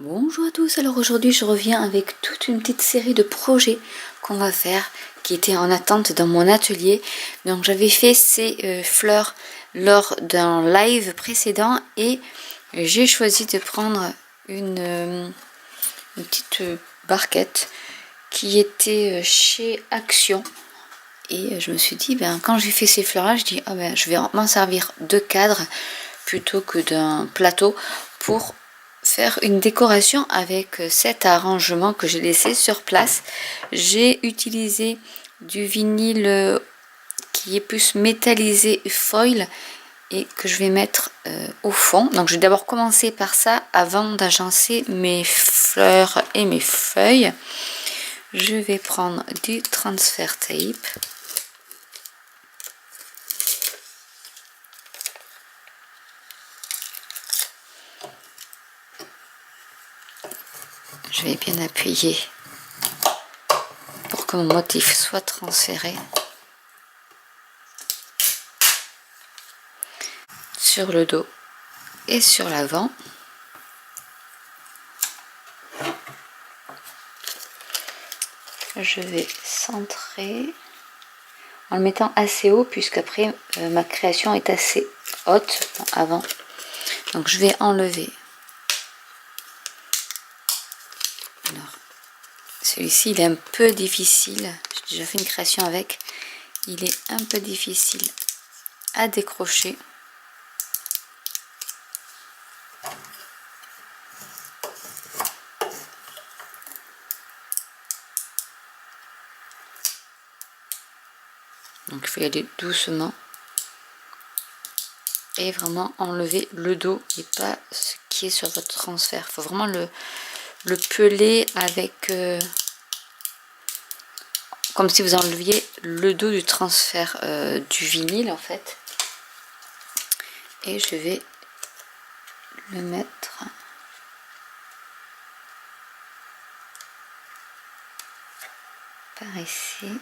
Bonjour à tous, alors aujourd'hui je reviens avec toute une petite série de projets qu'on va faire qui étaient en attente dans mon atelier. Donc j'avais fait ces fleurs lors d'un live précédent et j'ai choisi de prendre une petite barquette qui était chez Action. Et je me suis dit, quand j'ai fait ces fleurs là, je dis, je vais m'en servir de cadre plutôt que d'un plateau pour faire une décoration avec cet arrangement que j'ai laissé sur place. J'ai utilisé du vinyle qui est plus métallisé foil et que je vais mettre au fond. Donc je vais d'abord commencer par ça avant d'agencer mes fleurs et mes feuilles. Je vais prendre du transfer tape. Je vais bien appuyer pour que mon motif soit transféré sur le dos et sur l'avant. Je vais centrer en le mettant assez haut puisqu'après ma création est assez haute avant. Donc je vais enlever. Celui-ci il est un peu difficile. J'ai déjà fait une création avec. Il est un peu difficile à décrocher. Donc il faut y aller doucement et vraiment enlever le dos et pas ce qui est sur votre transfert. Il faut vraiment le peler avec comme si vous enleviez le dos du transfert du vinyle en fait. Et je vais le mettre par ici.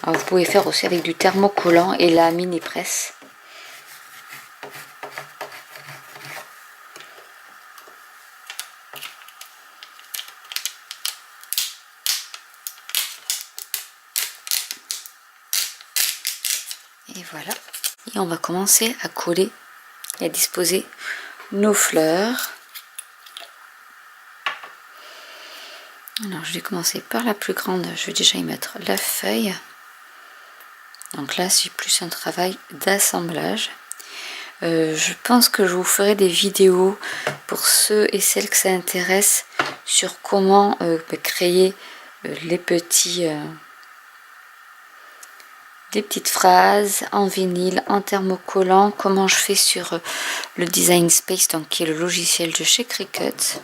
Alors vous pouvez faire aussi avec du thermocollant et la mini presse. Et voilà. Et on va commencer à coller et à disposer nos fleurs. Alors je vais commencer par la plus grande. Je vais déjà y mettre la feuille. Donc là c'est plus un travail d'assemblage. Je pense que je vous ferai des vidéos pour ceux et celles que ça intéresse sur comment créer les petites phrases en vinyle, en thermocollant, comment je fais sur le Design Space, donc qui est le logiciel de chez Cricut.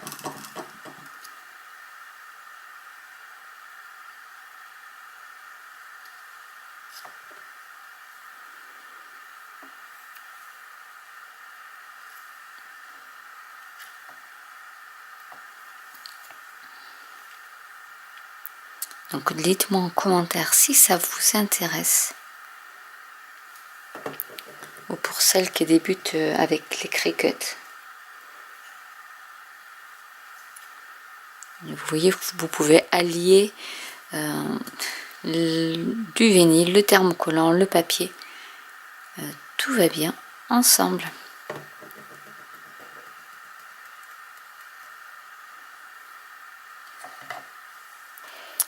Donc dites-moi en commentaire si ça vous intéresse. Ou pour celles qui débutent avec les Cricut. Vous voyez, vous pouvez allier du vinyle, le thermocollant, le papier. Tout va bien ensemble.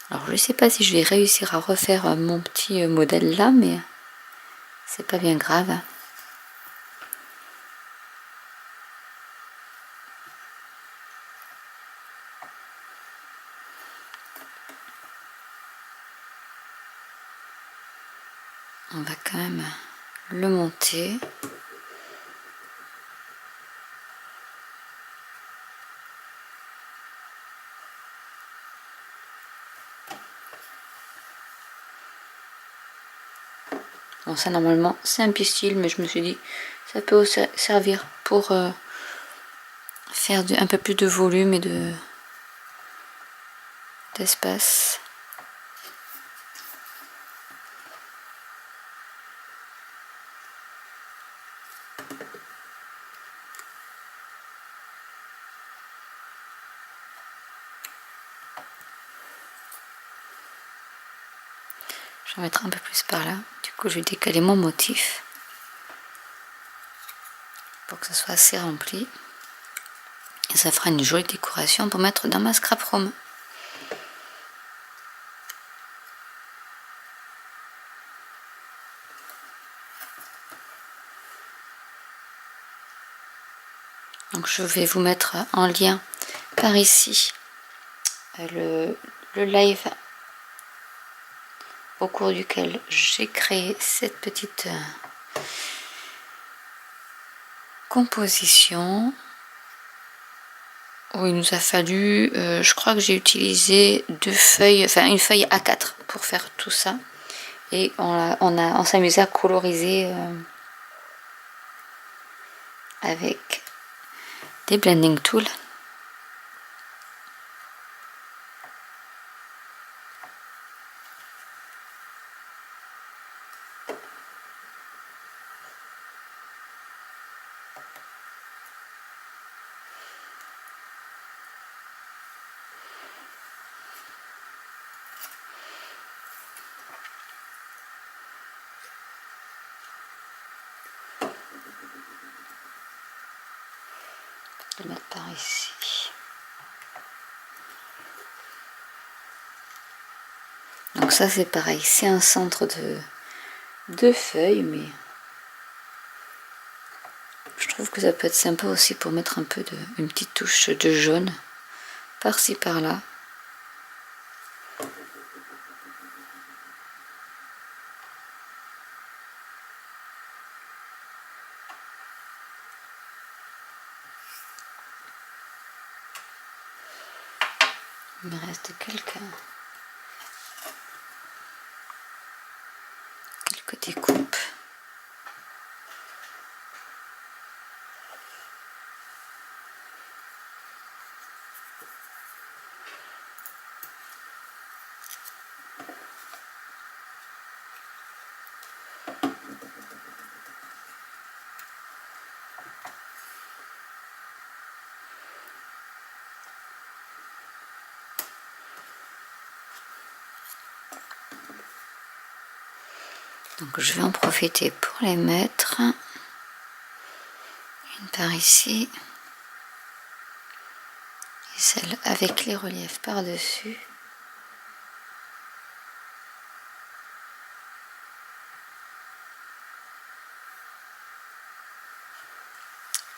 Alors je ne sais pas si je vais réussir à refaire mon petit modèle là, mais c'est pas bien grave. On va quand même le monter. Bon, ça normalement c'est un pistil, mais je me suis dit ça peut aussi servir pour faire un peu plus de volume et d'espace. Je vais mettre un peu plus par là. Du coup, je vais décaler mon motif pour que ça soit assez rempli. Et ça fera une jolie décoration pour mettre dans ma scrap room. Donc je vais vous mettre en lien par ici le live au cours duquel j'ai créé cette petite composition où il nous a fallu, je crois que j'ai utilisé deux feuilles, enfin une feuille A4 pour faire tout ça, et on s'amusait à coloriser avec des blending tools. Je vais le mettre par ici. Donc ça c'est pareil, c'est un centre de feuilles, mais je trouve que ça peut être sympa aussi pour mettre un peu une petite touche de jaune par-ci par-là. Il me reste quelques découpes. Donc je vais en profiter pour les mettre. Une par ici. Et celle avec les reliefs par-dessus.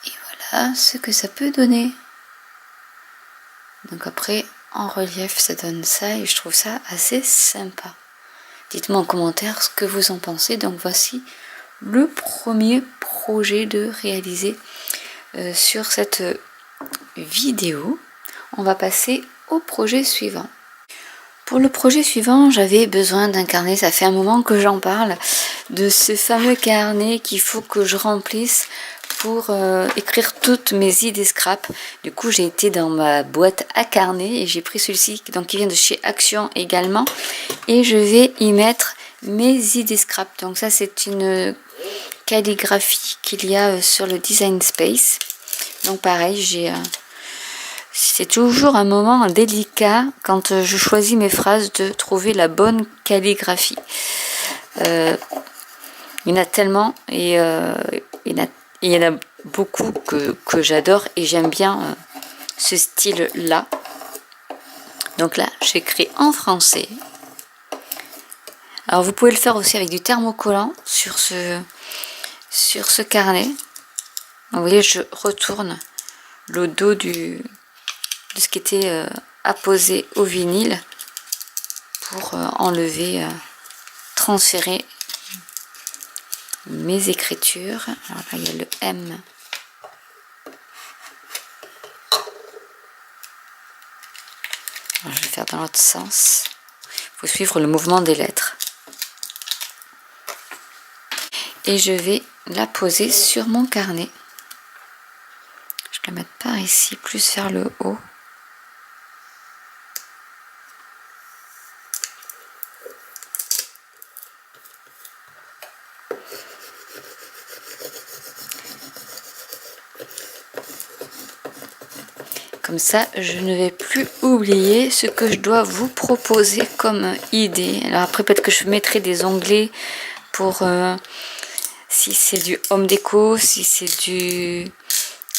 Et voilà ce que ça peut donner. Donc après, en relief, ça donne ça et je trouve ça assez sympa. Dites-moi en commentaire ce que vous en pensez. Donc voici le premier projet de réaliser sur cette vidéo. On va passer au projet suivant. Pour le projet suivant, j'avais besoin d'un carnet, ça fait un moment que j'en parle, de ce fameux carnet qu'il faut que je remplisse pour écrire toutes mes idées scrap. Du coup, j'ai été dans ma boîte à carnet et j'ai pris celui-ci, donc qui vient de chez Action également, et je vais y mettre mes idées scrap. Donc ça, c'est une calligraphie qu'il y a sur le Design Space. Donc pareil, c'est toujours un moment délicat quand je choisis mes phrases de trouver la bonne calligraphie. Il y en a tellement et il y en a beaucoup que j'adore et j'aime bien ce style-là. Donc là, j'écris en français. Alors vous pouvez le faire aussi avec du thermocollant sur ce carnet. Donc, vous voyez, je retourne le dos de ce qui était apposé au vinyle pour enlever, transférer mes écritures. Alors là, il y a le M. Alors, je vais faire dans l'autre sens. Il faut suivre le mouvement des lettres. Et je vais la poser sur mon carnet. Je vais la mettre par ici, plus vers le haut. Comme ça, je ne vais plus oublier ce que je dois vous proposer comme idée. Alors après, peut-être que je mettrai des onglets pour si c'est du home déco, si c'est de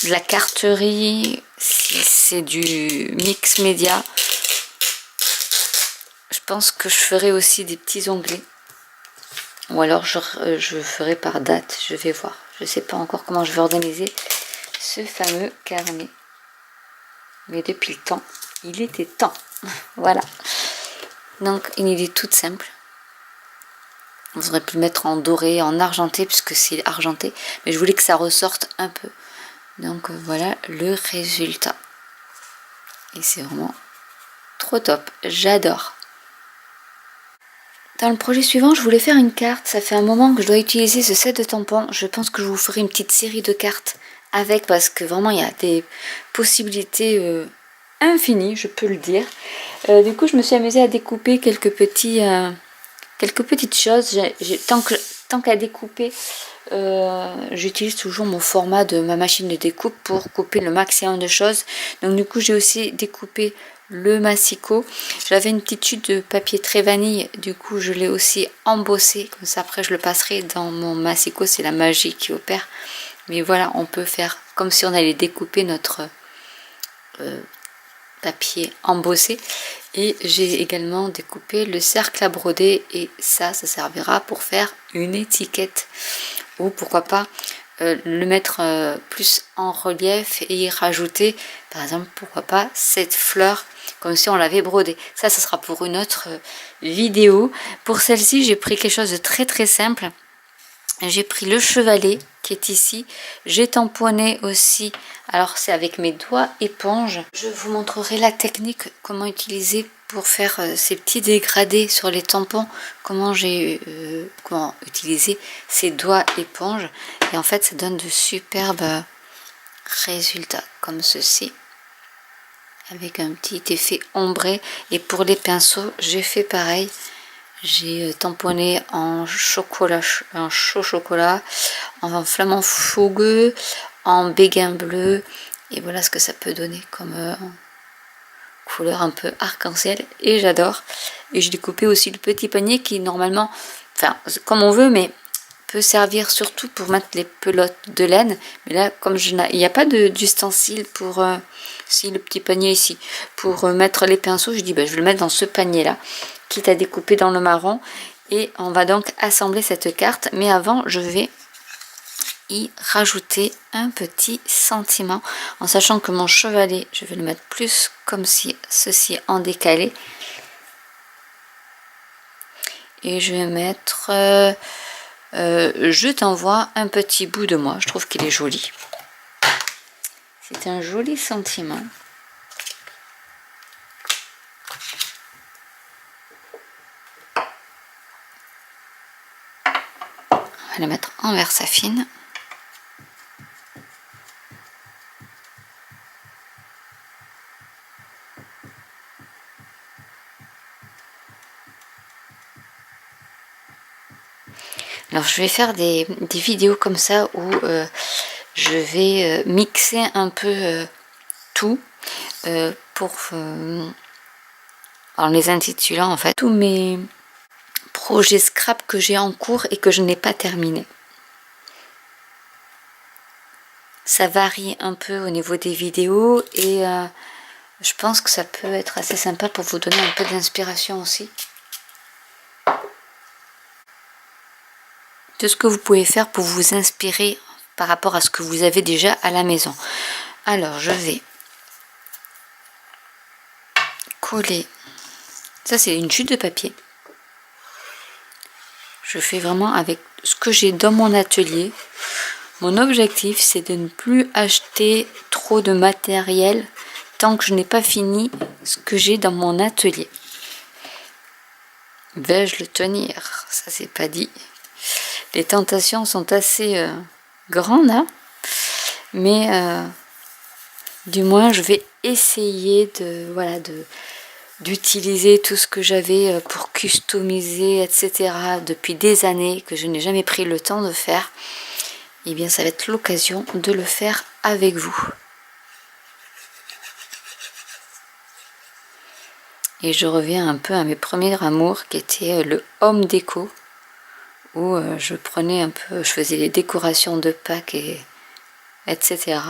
la carterie, si c'est du mix média. Je pense que je ferai aussi des petits onglets. Ou alors je ferai par date, je vais voir. Je ne sais pas encore comment je vais organiser ce fameux carnet. Mais depuis le temps, il était temps. Voilà. Donc une idée toute simple. Vous auriez pu le mettre en doré, en argenté, puisque c'est argenté. Mais je voulais que ça ressorte un peu. Donc voilà le résultat. Et c'est vraiment trop top. J'adore. Dans le projet suivant, je voulais faire une carte. Ça fait un moment que je dois utiliser ce set de tampons. Je pense que je vous ferai une petite série de cartes avec, parce que vraiment il y a des possibilités infinies, je peux le dire. Du coup, je me suis amusée à découper quelques petites choses. Tant qu'à découper, j'utilise toujours mon format de ma machine de découpe pour couper le maximum de choses. Donc du coup, j'ai aussi découpé le massicot. J'avais une petite chute de papier très vanille, du coup je l'ai aussi embossé, comme ça après je le passerai dans mon massicot. C'est la magie qui opère, mais voilà, on peut faire comme si on allait découper notre papier embossé. Et j'ai également découpé le cercle à broder, et ça servira pour faire une étiquette, ou pourquoi pas le mettre plus en relief et y rajouter par exemple, pourquoi pas cette fleur comme si on l'avait brodée. Ça sera pour une autre vidéo. Pour celle-ci, j'ai pris quelque chose de très très simple. J'ai pris le chevalet qui est ici. J'ai tamponné aussi. Alors c'est avec mes doigts éponge. Je vous montrerai la technique, comment utiliser pour faire ces petits dégradés sur les tampons. Comment utiliser ces doigts éponge. Et en fait ça donne de superbes résultats comme ceci. Avec un petit effet ombré. Et pour les pinceaux, j'ai fait pareil. J'ai tamponné en chocolat, en chaud chocolat, en flamand fougueux, en béguin bleu. Et voilà ce que ça peut donner comme couleur un peu arc-en-ciel. Et j'adore. Et j'ai découpé aussi le petit panier qui normalement, enfin comme on veut, mais peut servir surtout pour mettre les pelotes de laine. Mais là, comme il n'y a pas d'ustensile pour si le petit panier ici pour mettre les pinceaux, je dis je vais le mettre dans ce panier là, quitte à découper dans le marron. Et on va donc assembler cette carte, mais avant je vais y rajouter un petit sentiment, en sachant que mon chevalet, je vais le mettre plus comme si ceci en décalé, et je vais mettre je t'envoie un petit bout de moi. Je trouve qu'il est joli. C'est un joli sentiment. On va le mettre en versafine. Alors je vais faire des vidéos comme ça où je vais mixer un peu tout en les intitulant en fait tous mes projets scrap que j'ai en cours et que je n'ai pas terminé. Ça varie un peu au niveau des vidéos, et je pense que ça peut être assez sympa pour vous donner un peu d'inspiration aussi de ce que vous pouvez faire pour vous inspirer par rapport à ce que vous avez déjà à la maison. Alors je vais coller, ça c'est une chute de papier, je fais vraiment avec ce que j'ai dans mon atelier. Mon objectif c'est de ne plus acheter trop de matériel tant que je n'ai pas fini ce que j'ai dans mon atelier. Vais-je le tenir? Ça c'est pas dit. Les tentations sont assez grandes, hein, mais du moins je vais essayer d'utiliser tout ce que j'avais pour customiser, etc. depuis des années, que je n'ai jamais pris le temps de faire. Et bien ça va être l'occasion de le faire avec vous. Et je reviens un peu à mes premiers amours qui étaient le home déco, où je prenais un peu, je faisais les décorations de Pâques etc.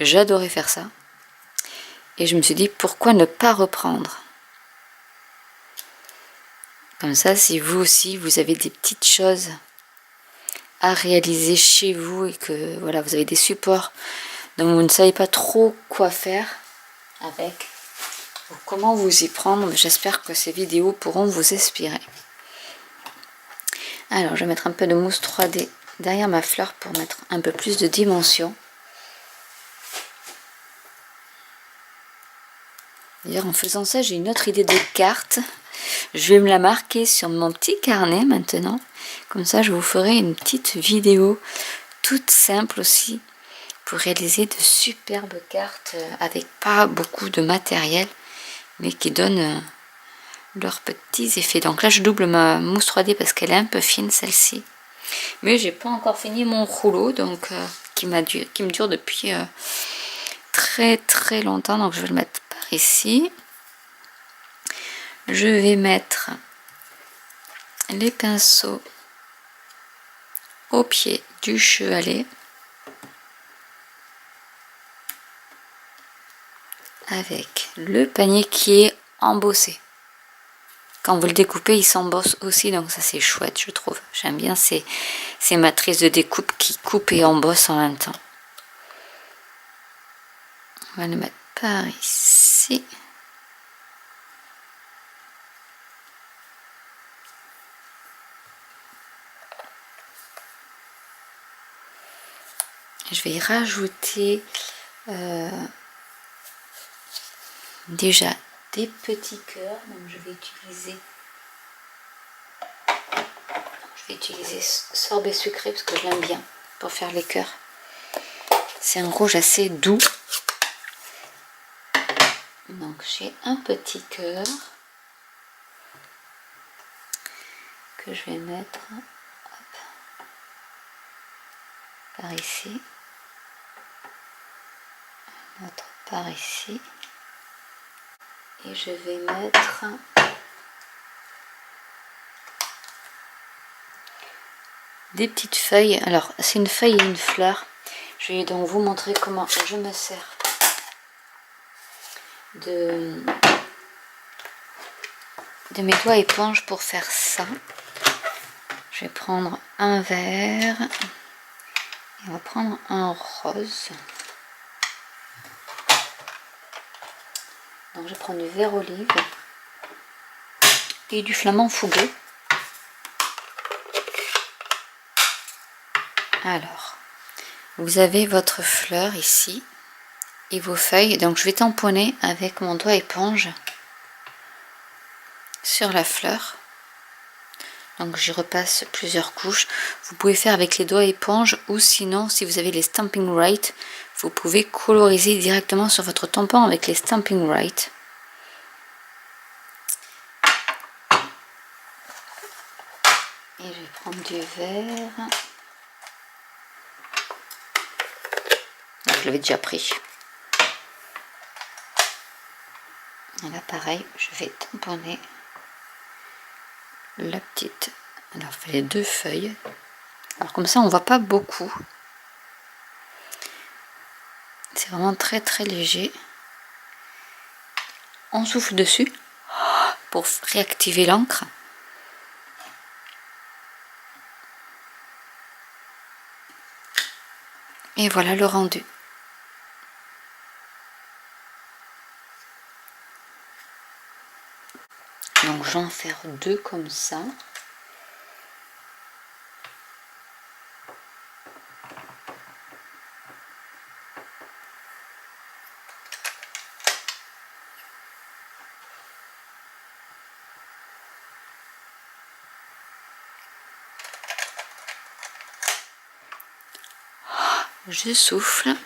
J'adorais faire ça. Et je me suis dit, pourquoi ne pas reprendre? Comme ça, si vous aussi, vous avez des petites choses à réaliser chez vous et que voilà, vous avez des supports dont vous ne savez pas trop quoi faire avec, ou comment vous y prendre, j'espère que ces vidéos pourront vous inspirer. Alors, je vais mettre un peu de mousse 3D derrière ma fleur pour mettre un peu plus de dimension. D'ailleurs, en faisant ça, j'ai une autre idée de carte. Je vais me la marquer sur mon petit carnet maintenant. Comme ça, je vous ferai une petite vidéo toute simple aussi pour réaliser de superbes cartes avec pas beaucoup de matériel, mais qui donnent leurs petits effets. Donc là, je double ma mousse 3D parce qu'elle est un peu fine celle-ci. Mais j'ai pas encore fini mon rouleau, donc qui me dure depuis très longtemps. Donc je vais le mettre par ici. Je vais mettre les pinceaux au pied du chevalet avec le panier qui est embossé. Quand vous le découpez, il s'embosse aussi, donc ça c'est chouette, je trouve. J'aime bien ces matrices de découpe qui coupent et embossent en même temps. On va le mettre par ici. Je vais y rajouter déjà des petits cœurs. Donc je vais utiliser sorbet sucré parce que je l'aime bien pour faire les cœurs. C'est un rouge assez doux. Donc j'ai un petit cœur que je vais mettre par ici. Un autre par ici. Et je vais mettre des petites feuilles. Alors c'est une feuille et une fleur. Je vais donc vous montrer comment je me sers de mes doigts éponges pour faire ça. Je vais prendre un vert et on va prendre un rose. Donc je prends du vert olive et du flamand fougueux. Alors, vous avez votre fleur ici et vos feuilles. Donc je vais tamponner avec mon doigt éponge sur la fleur. Donc j'y repasse plusieurs couches. Vous pouvez faire avec les doigts éponge ou sinon, si vous avez les Stampin' Right, vous pouvez coloriser directement sur votre tampon avec les Stampin' Right. Et je vais prendre du vert. Je l'avais déjà pris. Et là pareil, je vais tamponner la petite. Alors je fais les deux feuilles. Alors comme ça on voit pas beaucoup. C'est vraiment très léger. On souffle dessus pour réactiver l'encre. Et voilà le rendu. Donc je vais en faire deux comme ça. Je souffle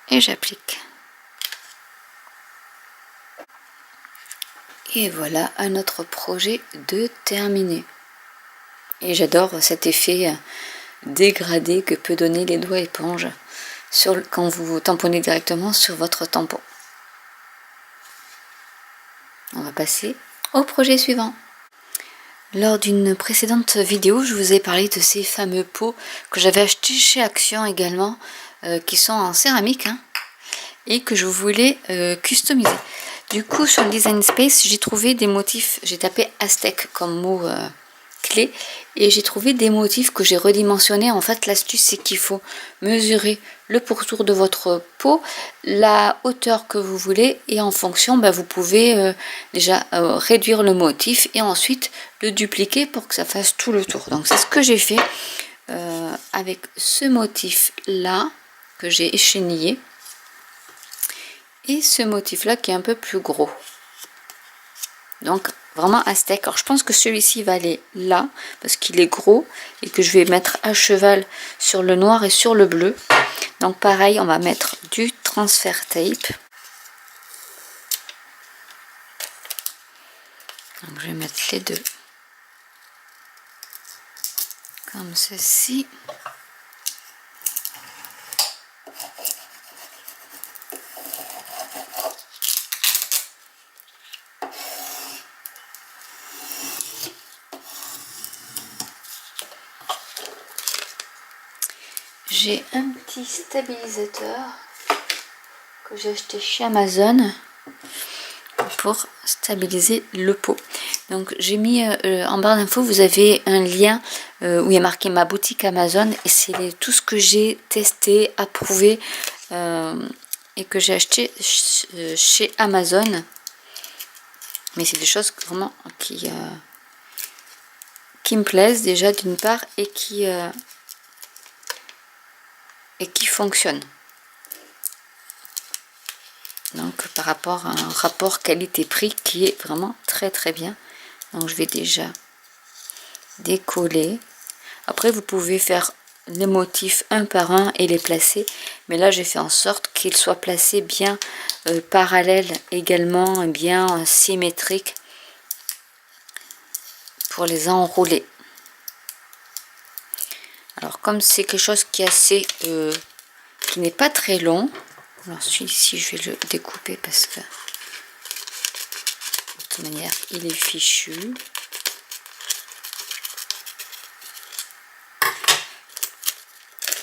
et j'applique. Et voilà un autre projet de terminé. Et j'adore cet effet dégradé que peut donner les doigts éponges quand vous tamponnez directement sur votre tampon. passer au projet suivant. Lors d'une précédente vidéo, je vous ai parlé de ces fameux pots que j'avais achetés chez Action également, qui sont en céramique, hein, et que je voulais customiser. Du coup, sur le Design Space, j'ai trouvé des motifs, j'ai tapé Aztèque comme mot clé, et j'ai trouvé des motifs que j'ai redimensionnés. En fait, l'astuce, c'est qu'il faut mesurer le pourtour de votre pot, la hauteur que vous voulez, et en fonction, vous pouvez déjà réduire le motif et ensuite le dupliquer pour que ça fasse tout le tour. Donc c'est ce que j'ai fait avec ce motif là que j'ai échenillé et ce motif là qui est un peu plus gros. Donc vraiment aztèque. Alors je pense que celui-ci va aller là parce qu'il est gros et que je vais mettre à cheval sur le noir et sur le bleu. Donc pareil, on va mettre du transfert tape. Donc je vais mettre les deux comme ceci. J'ai un petit stabilisateur que j'ai acheté chez Amazon pour stabiliser le pot. Donc j'ai mis en barre d'infos, vous avez un lien où il y a marqué ma boutique Amazon et c'est tout ce que j'ai testé, approuvé et que j'ai acheté chez Amazon. Mais c'est des choses vraiment qui me plaisent déjà d'une part et qui fonctionnent. Donc par rapport à un rapport qualité-prix qui est vraiment très très bien. Donc je vais déjà décoller. Après vous pouvez faire les motifs un par un et les placer. Mais là j'ai fait en sorte qu'ils soient placés bien parallèles également, bien symétriques pour les enrouler. Alors comme c'est quelque chose qui est assez qui n'est pas très long. Alors celui-ci je vais le découper parce que de toute manière il est fichu.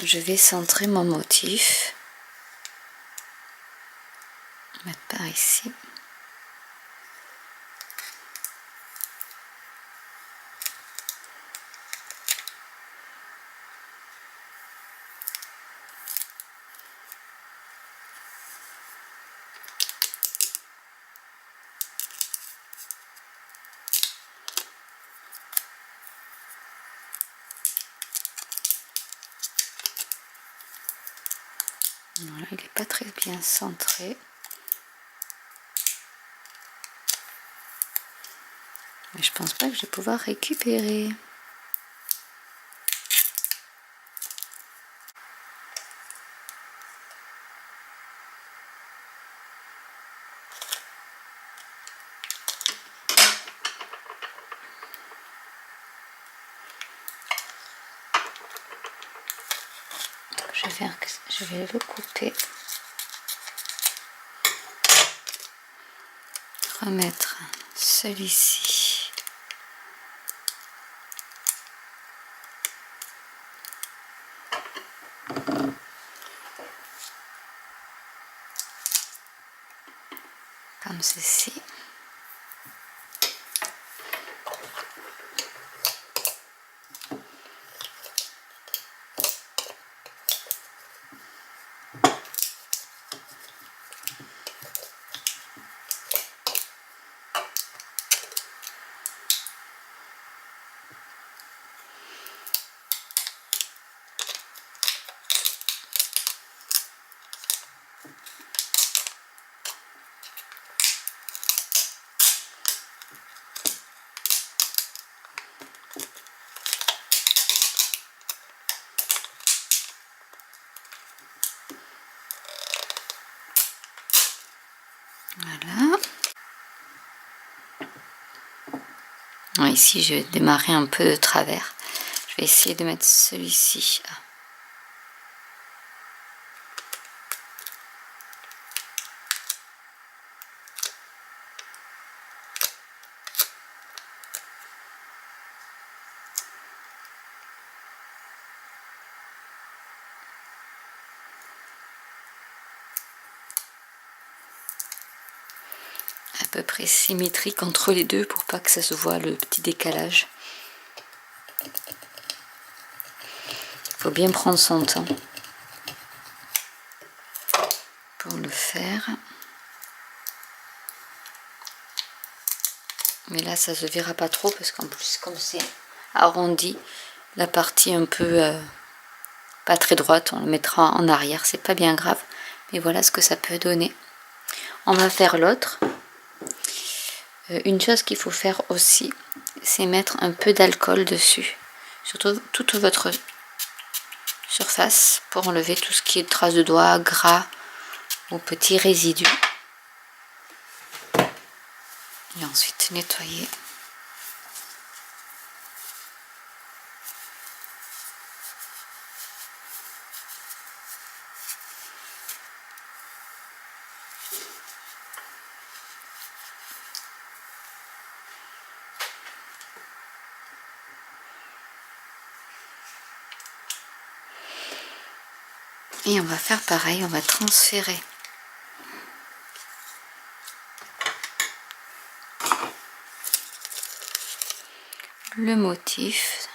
Je vais centrer mon motif. Mettre par ici. Voilà, il n'est pas très bien centré. Mais je pense pas que je vais pouvoir récupérer. Je vais le couper. Remettre celui-ci. Comme ceci. Voilà. Bon, ici, je vais démarrer un peu de travers. Je vais essayer de mettre celui-ci. peu près symétrique entre les deux pour pas que ça se voit le petit décalage. Il faut bien prendre son temps pour le faire. Mais là ça se verra pas trop parce qu'en plus comme c'est arrondi, la partie un peu pas très droite, on le mettra en arrière, c'est pas bien grave. Mais voilà ce que ça peut donner. On va faire l'autre. Une chose qu'il faut faire aussi, c'est mettre un peu d'alcool dessus, sur toute votre surface, pour enlever tout ce qui est traces de doigts, gras ou petits résidus. Et ensuite nettoyer. Et on va faire pareil, on va transférer le motif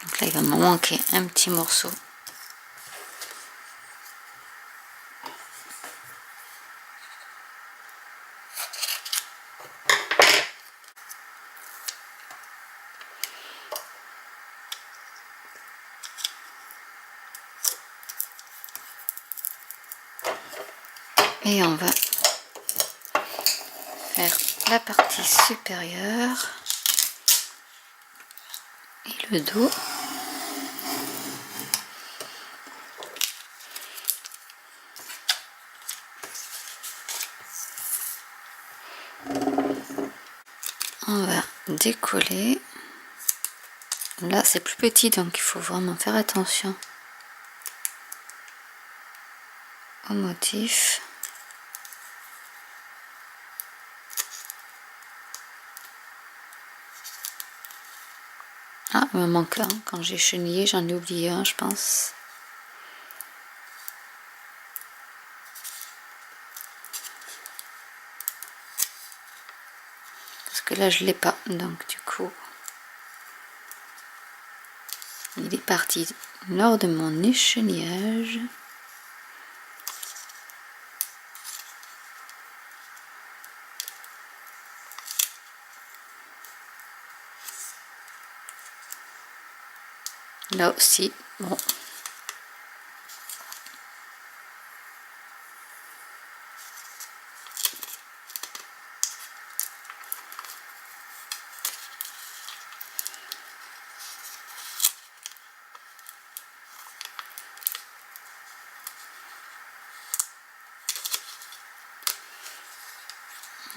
donc là il va me manquer un petit morceau. Et on va faire la partie supérieure et le dos. On va décoller. Là c'est plus petit donc il faut vraiment faire attention au motif. Ah, il me manque un. Quand j'ai chenillé, j'en ai oublié un, je pense. Parce que là, je l'ai pas. Donc, du coup, il est parti lors de mon échenillage. Là aussi, bon.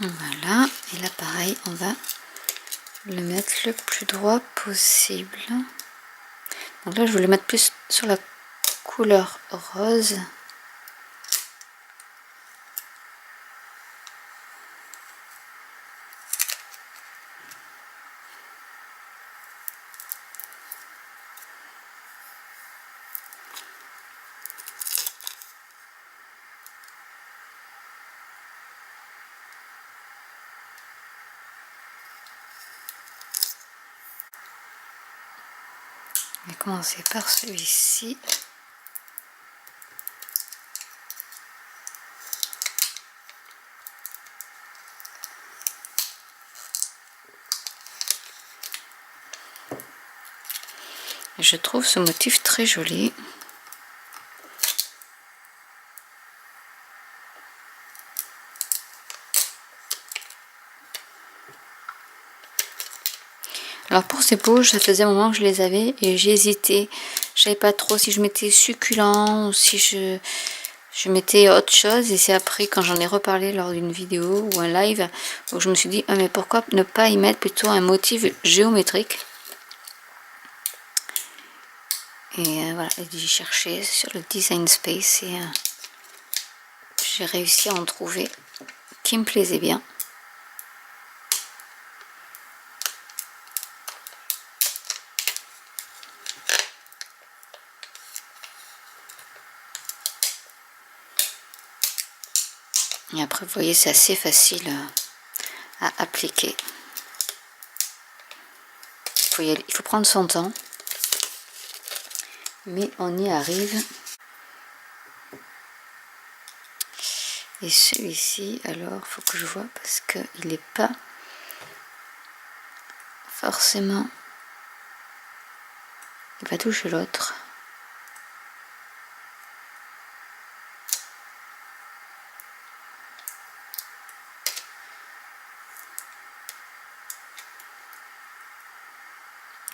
Voilà, et là pareil, on va le mettre le plus droit possible. Donc là, je vais le mettre plus sur la couleur rose. Je vais commencer par celui-ci. Je trouve ce motif très joli. Alors pour ces bouges, ça faisait un moment que je les avais et j'ai hésité. Je savais pas trop si je mettais succulent ou si je mettais autre chose. Et c'est après quand j'en ai reparlé lors d'une vidéo ou un live où je me suis dit, ah, mais pourquoi ne pas y mettre plutôt un motif géométrique. Et voilà, j'ai cherché sur le Design Space et j'ai réussi à en trouver qui me plaisait bien. Et après, vous voyez, c'est assez facile à appliquer. Il faut prendre son temps. Mais on y arrive. Et celui-ci, alors, faut que je vois parce qu'il n'est pas forcément... Il va toucher l'autre.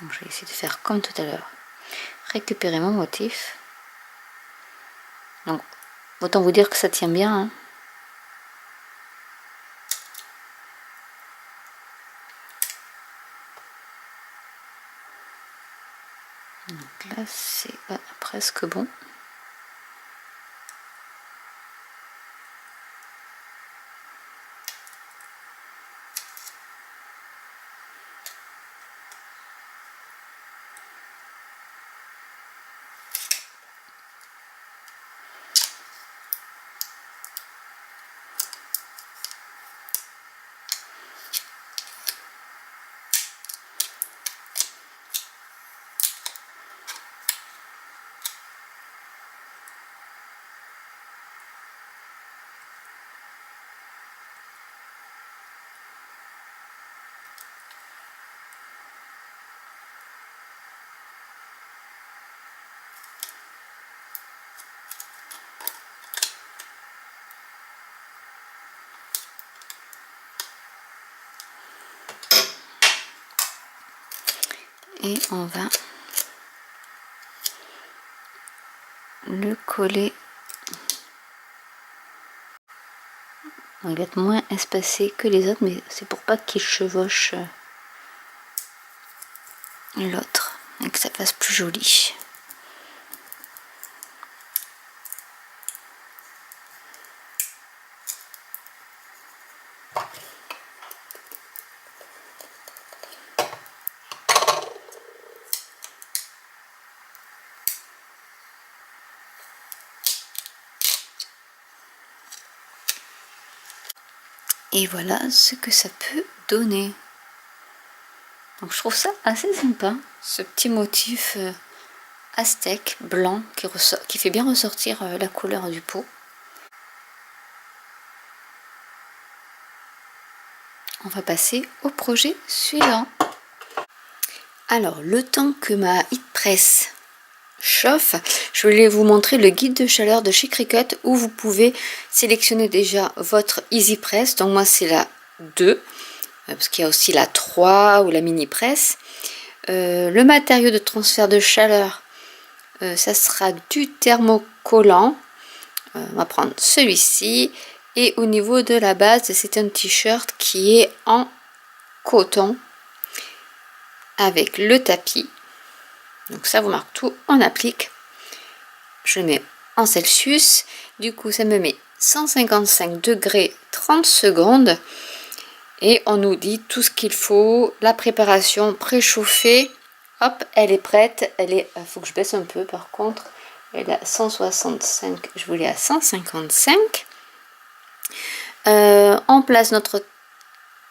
Donc, je vais essayer de faire comme tout à l'heure. Récupérer mon motif. Donc, autant vous dire que ça tient bien. Hein. Donc là, c'est presque bon. Et on va le coller. Il va être moins espacé que les autres, mais c'est pour pas qu'il chevauche l'autre et que ça fasse plus joli. Et voilà ce que ça peut donner. Donc je trouve ça assez sympa, ce petit motif aztèque blanc qui fait bien ressortir la couleur du pot. On va passer au projet suivant. Alors, le temps que ma heat press chauffe, je voulais vous montrer le guide de chaleur de chez Cricut où vous pouvez sélectionner déjà votre Easy Press. Donc moi c'est la 2, parce qu'il y a aussi la 3 ou la mini press. Le matériau de transfert de chaleur, ça sera du thermocollant. On va prendre celui-ci. Et au niveau de la base, c'est un t-shirt qui est en coton avec le tapis. Donc ça vous marque tout, on applique. Je le mets en Celsius. Du coup, ça me met 155 degrés 30 secondes. Et on nous dit tout ce qu'il faut. La préparation préchauffée. Hop, elle est prête. Faut que je baisse un peu par contre. Elle est à 165. Je voulais à 155. On place notre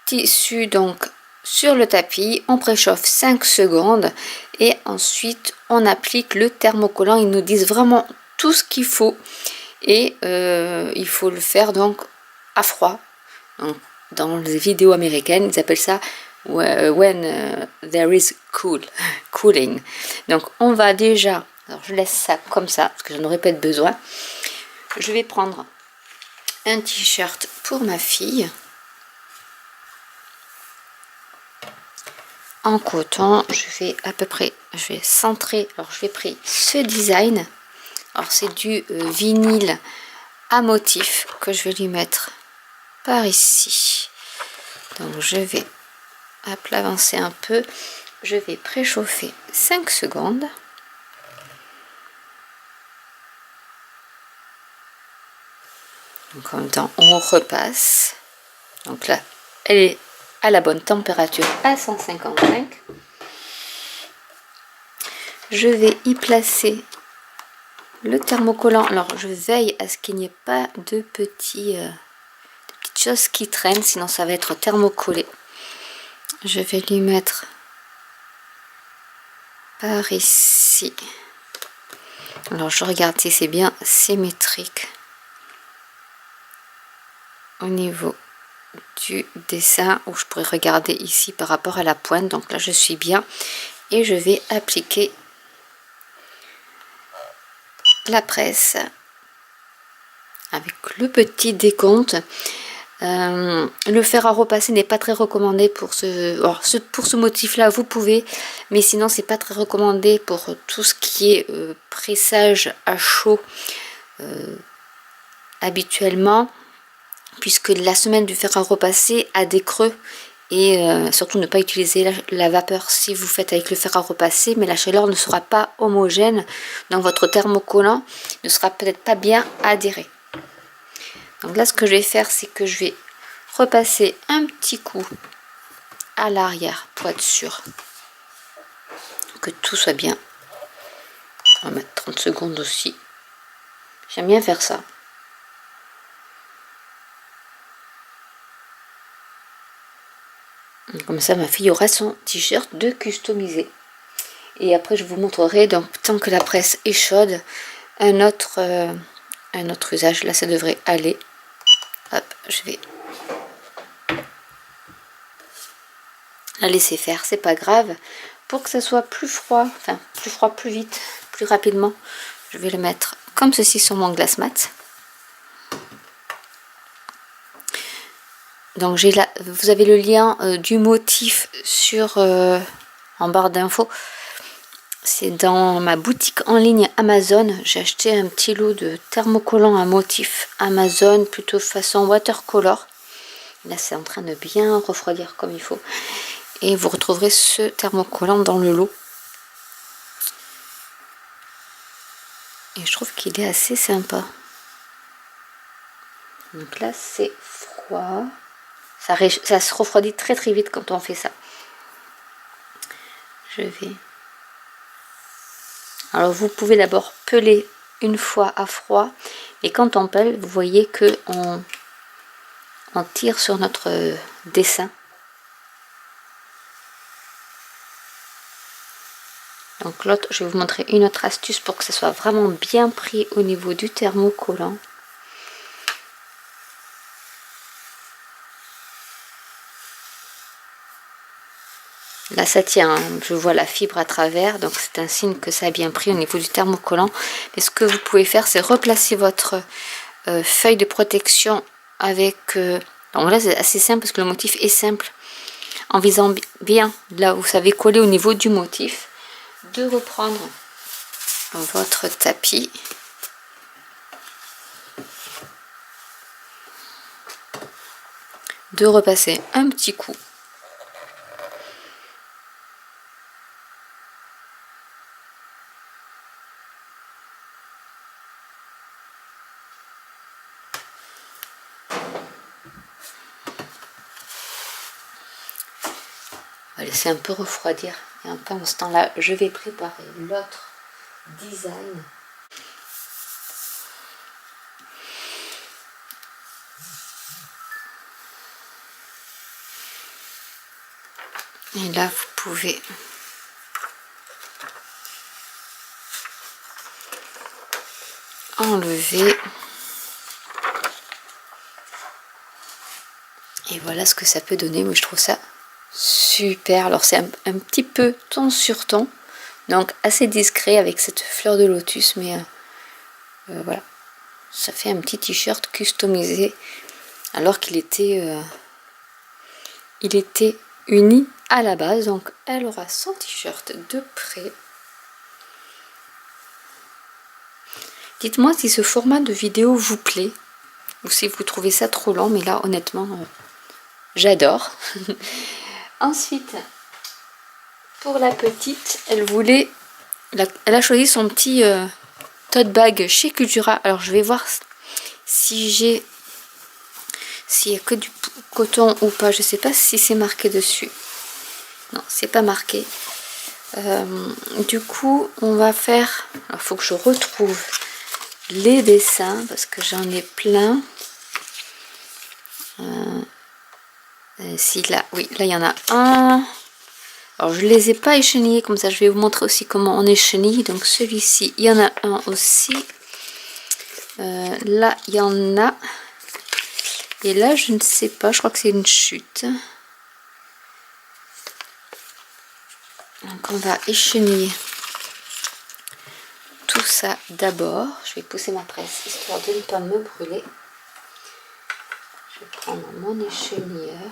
tissu donc sur le tapis, on préchauffe 5 secondes et ensuite on applique le thermocollant. Ils nous disent vraiment tout ce qu'il faut et il faut le faire donc à froid. Donc, dans les vidéos américaines, ils appellent ça when there is cooling. Donc on va déjà, alors je laisse ça comme ça parce que j'en aurais pas de besoin. Je vais prendre un t-shirt pour ma fille en coton. Je vais à peu près, je vais centrer. Alors je vais prendre ce design. Alors c'est du vinyle à motif que je vais lui mettre par ici. Donc je vais l'avancer un peu. Je vais préchauffer 5 secondes. Donc en même temps on repasse. Donc là elle est à la bonne température à 155. Je vais y placer le thermocollant. Alors je veille à ce qu'il n'y ait pas de petits petites choses qui traînent, sinon ça va être thermocollé. Je vais lui mettre par ici. Alors je regarde si c'est bien symétrique au niveau du dessin, où je pourrais regarder ici par rapport à la pointe. Donc là je suis bien et je vais appliquer la presse avec le petit décompte. Le fer à repasser n'est pas très recommandé pour ce motif là, vous pouvez, mais sinon c'est pas très recommandé pour tout ce qui est pressage à chaud habituellement, puisque la semelle du fer à repasser a des creux, et surtout ne pas utiliser la vapeur si vous faites avec le fer à repasser, mais la chaleur ne sera pas homogène, donc votre thermocollant ne sera peut-être pas bien adhéré. Donc là ce que je vais faire, c'est que je vais repasser un petit coup à l'arrière pour être sûr que tout soit bien. On va mettre 30 secondes aussi. J'aime bien faire ça. Comme ça ma fille aura son t-shirt de customisé. Et après je vous montrerai, donc tant que la presse est chaude, un autre usage. Là ça devrait aller. Hop, je vais la laisser faire, c'est pas grave. Pour que ça soit plus froid, enfin plus froid plus vite, plus rapidement, je vais le mettre comme ceci sur mon glace mat. Donc j'ai là, vous avez le lien du motif sur en barre d'infos. C'est dans ma boutique en ligne Amazon. J'ai acheté un petit lot de thermocollants à motif Amazon, plutôt façon watercolor. Là c'est en train de bien refroidir comme il faut. Et vous retrouverez ce thermocollant dans le lot. Et je trouve qu'il est assez sympa. Donc là c'est froid. Ça se refroidit très très vite quand on fait ça. Je vais... Alors vous pouvez d'abord peler une fois à froid. Et quand on pèle, vous voyez que on tire sur notre dessin. Donc l'autre, je vais vous montrer une autre astuce pour que ça soit vraiment bien pris au niveau du thermocollant. Là ça tient, hein. Je vois la fibre à travers, donc c'est un signe que ça a bien pris au niveau du thermocollant. Mais ce que vous pouvez faire, c'est replacer votre feuille de protection avec... donc là c'est assez simple parce que le motif est simple. En visant bien là où vous savez coller au niveau du motif, de reprendre votre tapis. De repasser un petit coup. On va laisser un peu refroidir. Et pendant ce temps-là, je vais préparer l'autre design. Et là, vous pouvez enlever. Et voilà ce que ça peut donner. Moi, je trouve ça super. Alors, c'est un petit peu ton sur ton. Donc, assez discret avec cette fleur de lotus. Mais voilà. Ça fait un petit t-shirt customisé. Alors qu'il était... il était uni à la base. Donc, elle aura son t-shirt de près. Dites-moi si ce format de vidéo vous plaît. Ou si vous trouvez ça trop long. Mais là, honnêtement... j'adore. Ensuite, pour la petite, elle a choisi son petit tote bag chez Cultura. Alors je vais voir si s'il y a que du coton ou pas. Je sais pas si c'est marqué dessus. Non, c'est pas marqué. Du coup, on va faire... Alors, il faut que je retrouve les dessins parce que j'en ai plein. Si là, oui, là il y en a un. Alors je les ai pas échenillés, comme ça je vais vous montrer aussi comment on échenille. Donc celui-ci, il y en a un aussi. Là il y en a. Et là je ne sais pas, je crois que c'est une chute. Donc on va écheniller tout ça d'abord. Je vais pousser ma presse histoire de ne pas me brûler. Je vais prendre mon échenilleur.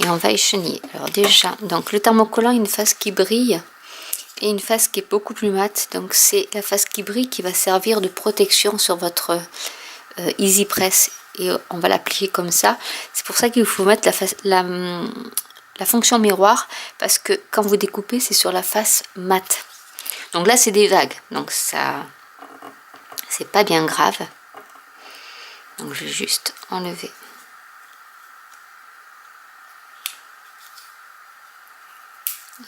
Et on va écheniller. Alors déjà, donc le thermocollant a une face qui brille et une face qui est beaucoup plus mate. Donc c'est la face qui brille qui va servir de protection sur votre Easy Press. Et on va l'appliquer comme ça. C'est pour ça qu'il faut mettre la fonction miroir, parce que quand vous découpez, c'est sur la face mate. Donc là, c'est des vagues. Donc ça, c'est pas bien grave. Donc je vais juste enlever.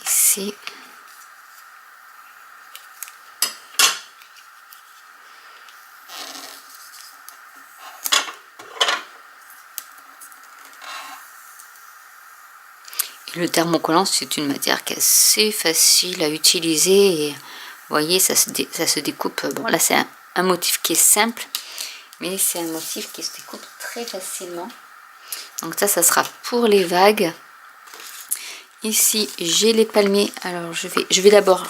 Ici. Et le thermocollant, c'est une matière qui est assez facile à utiliser. Et vous voyez, ça se découpe. Bon, là, c'est un motif qui est simple, mais c'est un motif qui se découpe très facilement. Donc ça sera pour les vagues. Ici, j'ai les palmiers. Alors, je vais d'abord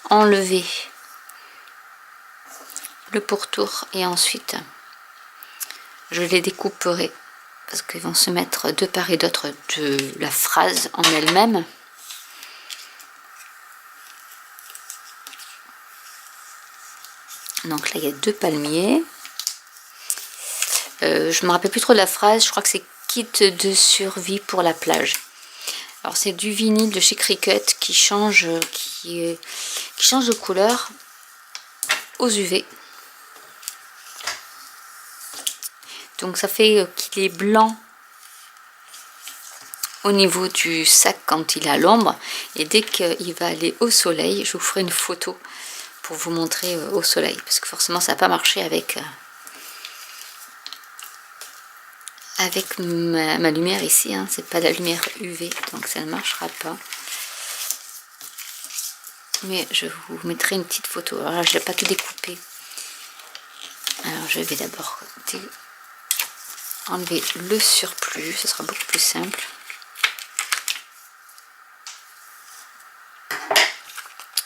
enlever le pourtour et ensuite, je les découperai parce qu'ils vont se mettre de part et d'autre de la phrase en elle-même. Donc là, il y a 2 palmiers. Je me rappelle plus trop de la phrase. Je crois que c'est kit de survie pour la plage. Alors c'est du vinyle de chez Cricut qui change de couleur aux UV. Donc ça fait qu'il est blanc au niveau du sac quand il est à l'ombre. Et dès qu'il va aller au soleil, je vous ferai une photo pour vous montrer au soleil. Parce que forcément ça n'a pas marché avec ma lumière ici. Hein. C'est pas la lumière UV, donc ça ne marchera pas. Mais je vous mettrai une petite photo. Alors là, je n'ai pas tout découpé. Alors je vais d'abord enlever le surplus, ce sera beaucoup plus simple.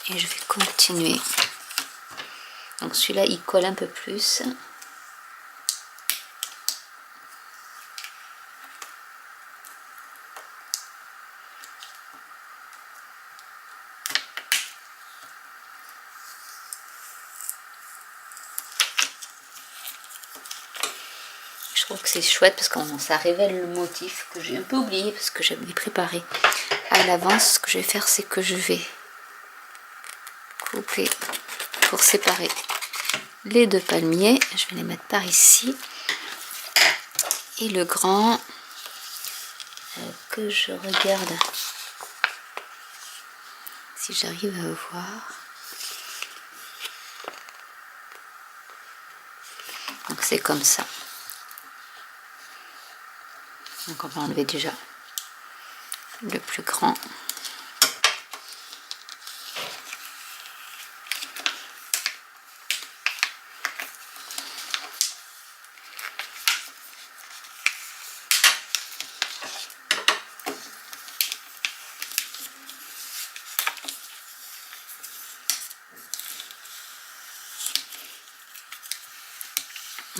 Et je vais continuer. Donc celui-là, il colle un peu plus. Je trouve que c'est chouette parce que ça révèle le motif que j'ai un peu oublié parce que j'avais préparé à l'avance. Ce que je vais faire, c'est que je vais couper pour séparer les 2 palmiers. Je vais les mettre par ici. Et le grand que je regarde si j'arrive à voir. Donc c'est comme ça. Donc on va enlever déjà le plus grand.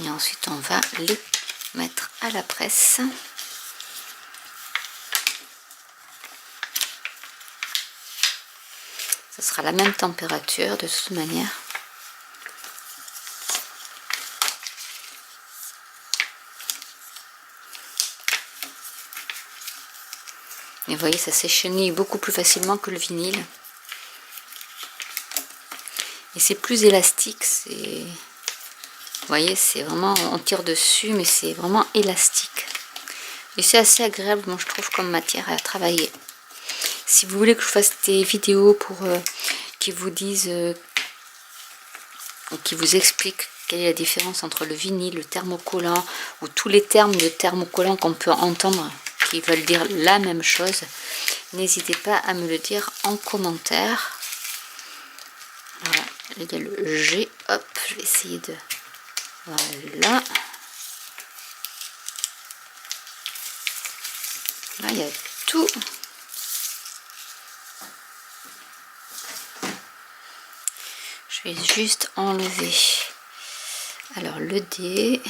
Et ensuite on va les mettre à la presse. Ce sera la même température de toute manière. Et vous voyez, ça s'échenille beaucoup plus facilement que le vinyle. Et c'est plus élastique. Vous voyez, c'est vraiment, on tire dessus, mais c'est vraiment élastique. Et c'est assez agréable, moi je trouve, comme matière à travailler. Si vous voulez que je fasse des vidéos pour qui vous disent, qui vous expliquent quelle est la différence entre le vinyle, le thermocollant ou tous les termes de thermocollant qu'on peut entendre qui veulent dire la même chose. N'hésitez pas à me le dire en commentaire. Voilà, il y a le G, hop, je vais essayer de... Voilà. Là, il y a tout. Je vais juste enlever. Alors, le dé.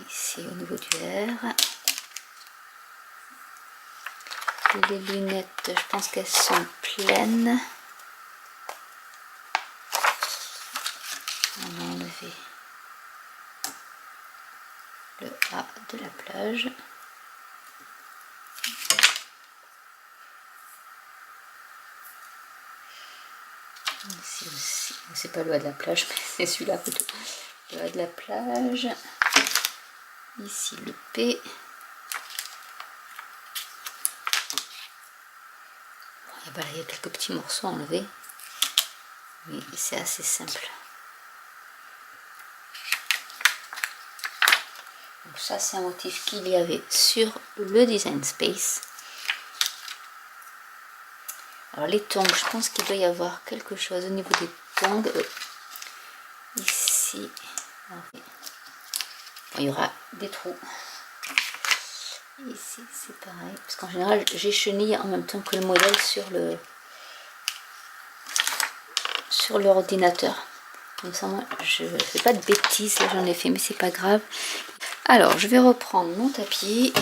Ici, au niveau du R. Les lunettes, je pense qu'elles sont pleines. On va enlever le A de la plage. Ici aussi, c'est pas le A de la plage, mais c'est celui-là plutôt. Le A de la plage. Ici le P. Il y a quelques petits morceaux à enlever, mais c'est assez simple. Donc ça, c'est un motif qu'il y avait sur le Design Space. Alors les tongs, je pense qu'il doit y avoir quelque chose au niveau des tongs. Ici, bon, il y aura des trous. Ici, c'est pareil, parce qu'en général, j'ai chenille en même temps que le modèle sur l'ordinateur. Comme ça, moi, je ne fais pas de bêtises. Là, j'en ai fait, mais c'est pas grave. Alors, je vais reprendre mon tapis.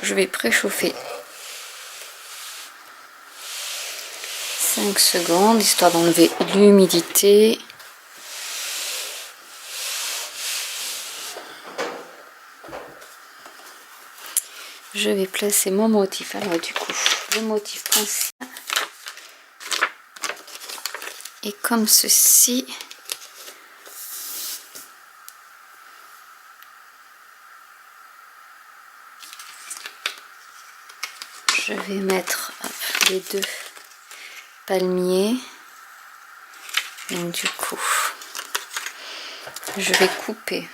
Je vais préchauffer 5 secondes, histoire d'enlever l'humidité. Je vais placer mon motif. Alors du coup, le motif principal est comme ceci. Je vais mettre les deux palmiers. Donc du coup, je vais couper.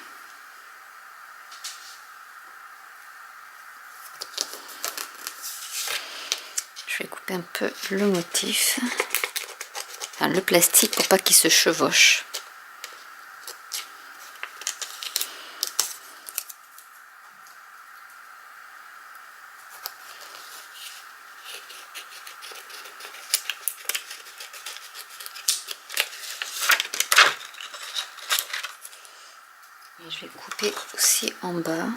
Je vais couper un peu le motif, enfin le plastique, pour pas qu'il se chevauche. Et je vais couper aussi en bas.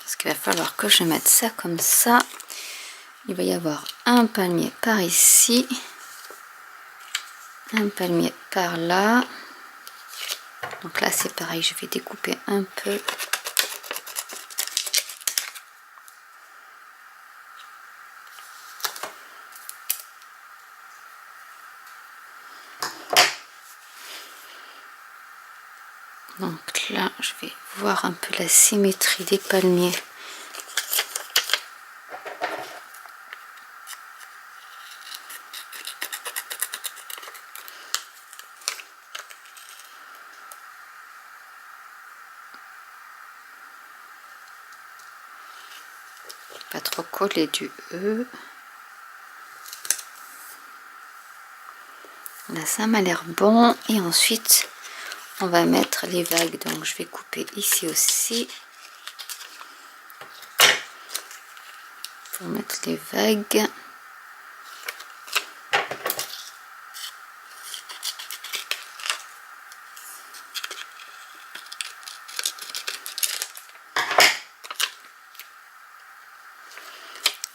Parce qu'il va falloir que je mette ça comme ça. Il va y avoir un palmier par ici. Un palmier par là. Donc là c'est pareil, je vais découper un peu. Donc là, je vais voir un peu la symétrie des palmiers. Pas trop coller du E. Là, ça m'a l'air bon. Et ensuite, on va mettre les vagues. Donc, je vais couper ici aussi. Pour mettre les vagues.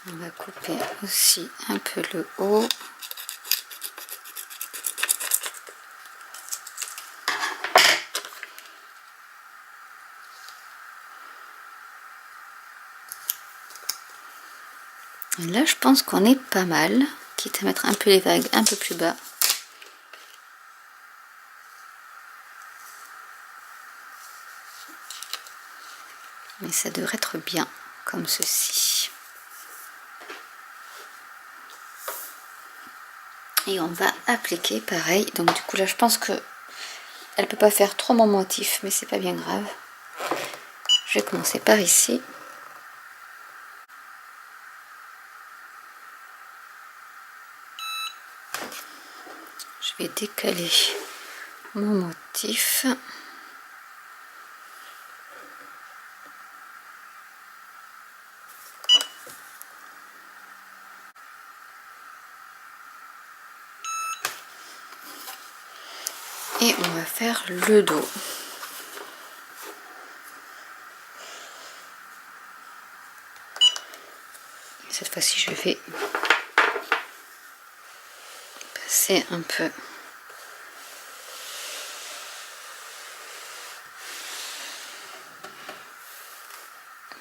On va couper aussi un peu le haut. Là, je pense qu'on est pas mal, quitte à mettre un peu les vagues un peu plus bas. Mais ça devrait être bien, comme ceci. Et on va appliquer pareil. Donc du coup là, je pense que elle peut pas faire trop mon motif, mais c'est pas bien grave. Je vais commencer par ici. Je vais décaler mon motif. Et on va faire le dos. Cette fois-ci, je vais passer un peu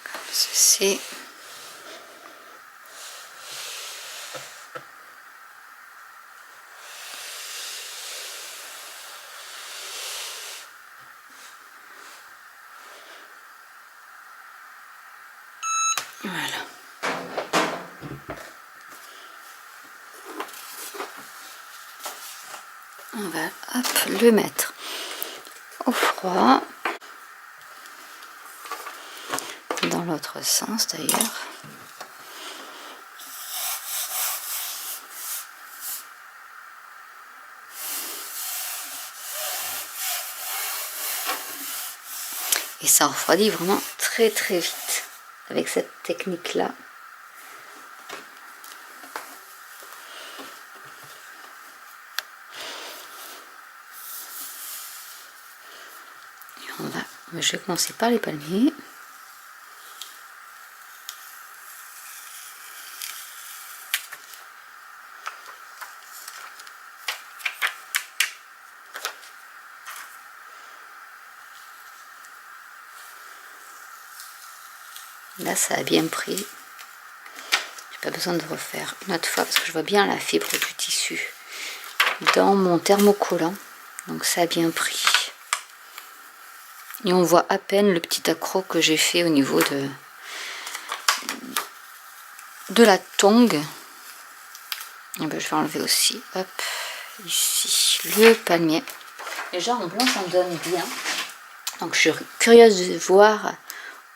comme ceci. Voilà. On va hop, le mettre au froid. Dans l'autre sens d'ailleurs. Et ça refroidit vraiment très très vite avec cette technique là. Je vais commencer par les palmiers. Là, ça a bien pris. J'ai pas besoin de refaire une autre fois parce que je vois bien la fibre du tissu dans mon thermocollant. Donc ça a bien pris. Et on voit à peine le petit accroc que j'ai fait au niveau de la tongue. Et ben, je vais enlever aussi, hop, ici, le palmier. Déjà en blanc, ça me donne bien. Donc je suis curieuse de voir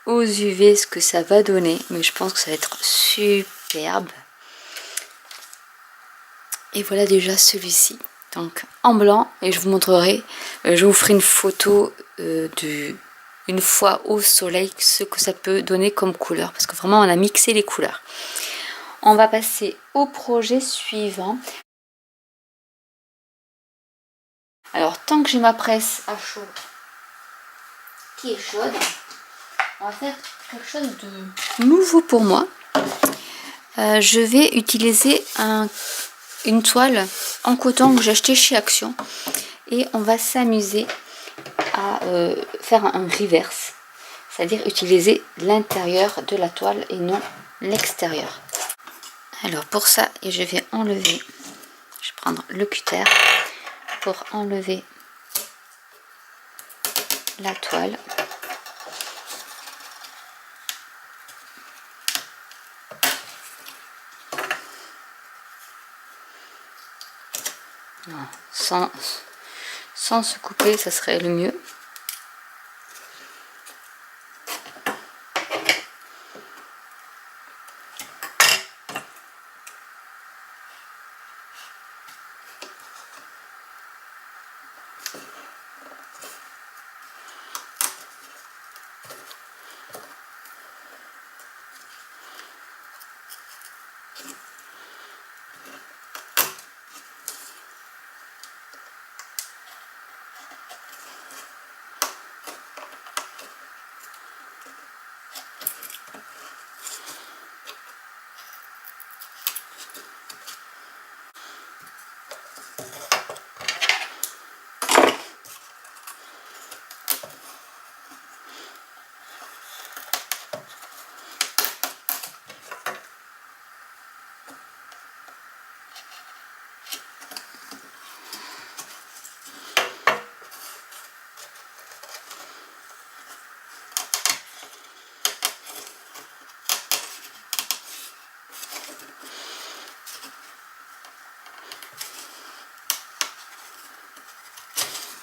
aux UV ce que ça va donner. Mais je pense que ça va être superbe. Et voilà déjà celui-ci. Donc en blanc, et je vous montrerai, je vous ferai une photo une fois au soleil, ce que ça peut donner comme couleur. Parce que vraiment on a mixé les couleurs. On va passer au projet suivant. Alors tant que j'ai ma presse à chaud qui est chaude, on va faire quelque chose de nouveau pour moi. Je vais utiliser une toile en coton que j'ai acheté chez Action. Et on va s'amuser à faire un reverse, c'est-à-dire utiliser l'intérieur de la toile et non l'extérieur. Alors pour ça, je vais enlever, je vais prendre le cutter pour enlever la toile. Non, sans se couper, ça serait le mieux.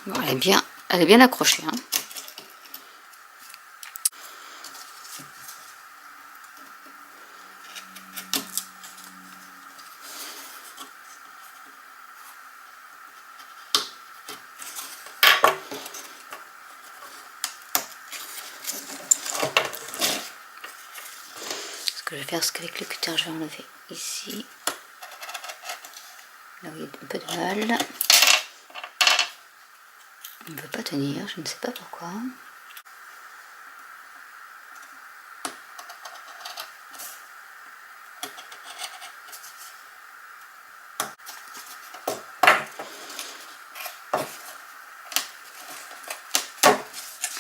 Bon, elle est bien accrochée, hein. Ce que je vais faire, c'est qu'avec le cutter, je vais enlever ici, là où il y a un peu de mal. Il ne veut pas tenir, je ne sais pas pourquoi.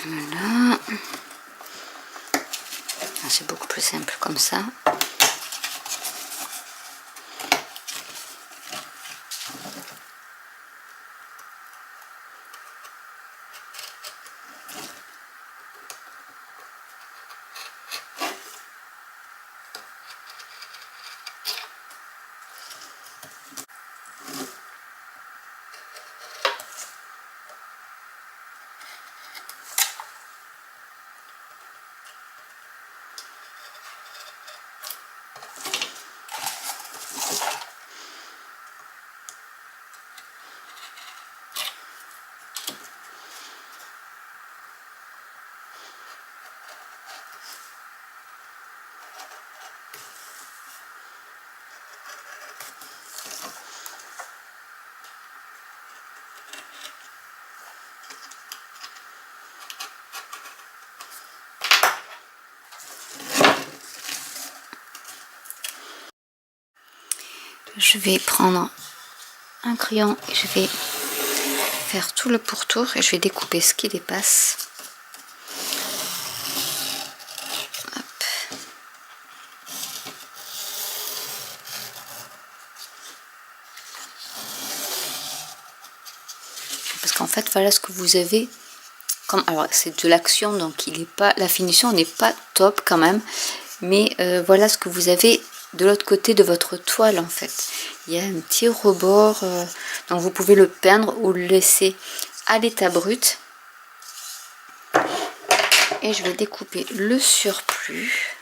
Voilà. C'est beaucoup plus simple comme ça. Je vais prendre un crayon et je vais faire tout le pourtour et je vais découper ce qui dépasse. Hop. Parce qu'en fait, voilà ce que vous avez. Alors c'est de l'action, donc il est pas, la finition n'est pas top quand même. Mais voilà ce que vous avez de l'autre côté de votre toile en fait. Il y a un petit rebord, donc vous pouvez le peindre ou le laisser à l'état brut. Et je vais découper le surplus.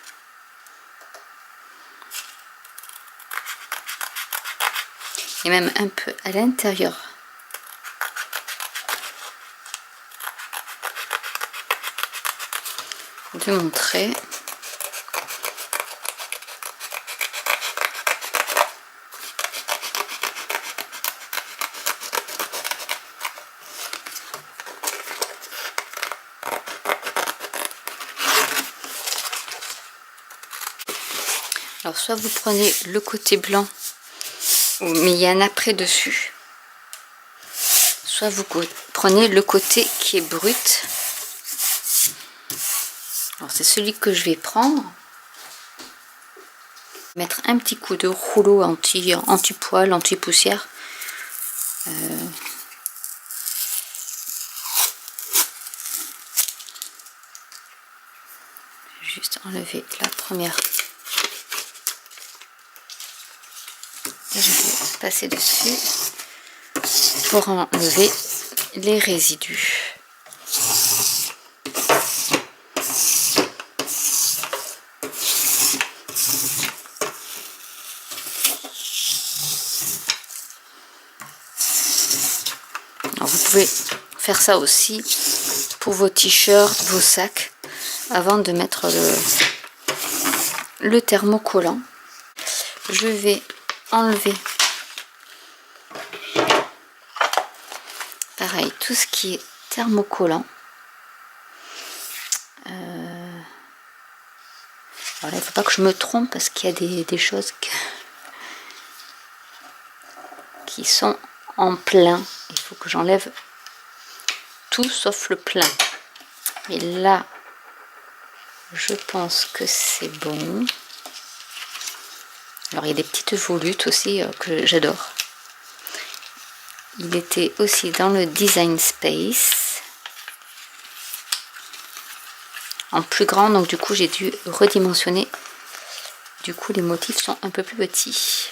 Et même un peu à l'intérieur. De mon trait. Alors soit vous prenez le côté blanc, mais il y a un après dessus. Soit vous prenez le côté qui est brut. Alors c'est celui que je vais prendre. Mettre un petit coup de rouleau anti-poil, anti-poussière. Juste enlever la première. Et je vais passer dessus pour enlever les résidus. Alors vous pouvez faire ça aussi pour vos t-shirts, vos sacs, avant de mettre le thermocollant. Je vais enlever pareil tout ce qui est thermocollant. Voilà, il ne faut pas que je me trompe parce qu'il y a des choses qui sont en plein. Il faut que j'enlève tout sauf le plein. Et là, je pense que c'est bon. Alors il y a des petites volutes aussi que j'adore. Il était aussi dans le Design Space. En plus grand, donc du coup j'ai dû redimensionner. Du coup les motifs sont un peu plus petits.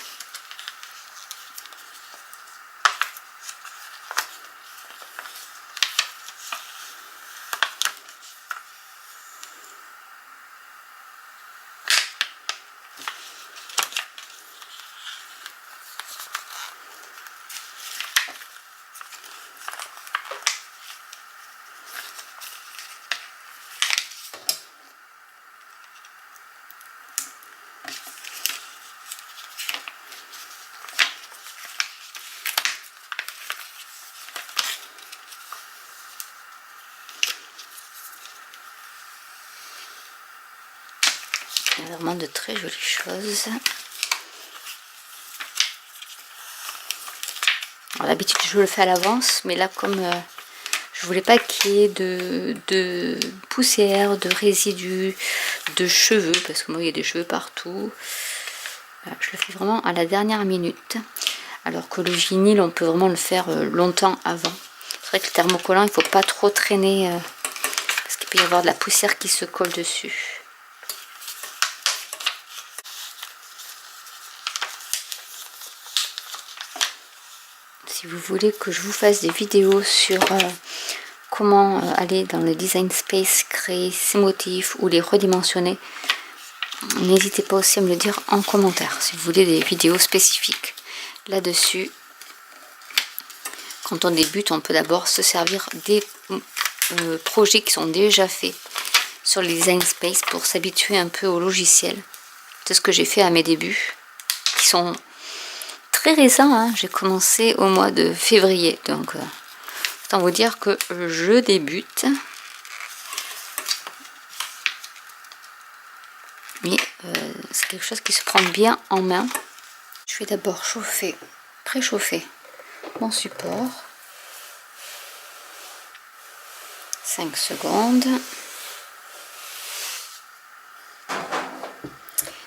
vraiment de très jolies choses. D'habitude je le fais à l'avance, mais là comme je voulais pas qu'il y ait de poussière, de résidus, de cheveux, parce que moi il y a des cheveux partout. Je le fais vraiment à la dernière minute. Alors que le vinyle, on peut vraiment le faire longtemps avant. C'est vrai que le thermocollant, il ne faut pas trop traîner parce qu'il peut y avoir de la poussière qui se colle dessus. Si vous voulez que je vous fasse des vidéos sur comment aller dans le Design Space, créer ces motifs ou les redimensionner, n'hésitez pas aussi à me le dire en commentaire si vous voulez des vidéos spécifiques là-dessus. Quand on débute, on peut d'abord se servir des projets qui sont déjà faits sur le Design Space pour s'habituer un peu au logiciel. C'est ce que j'ai fait à mes débuts, qui sont très récents, hein. J'ai commencé au mois de février, donc autant vous dire que je débute. Mais c'est quelque chose qui se prend bien en main. Je vais d'abord préchauffer mon support. 5 secondes.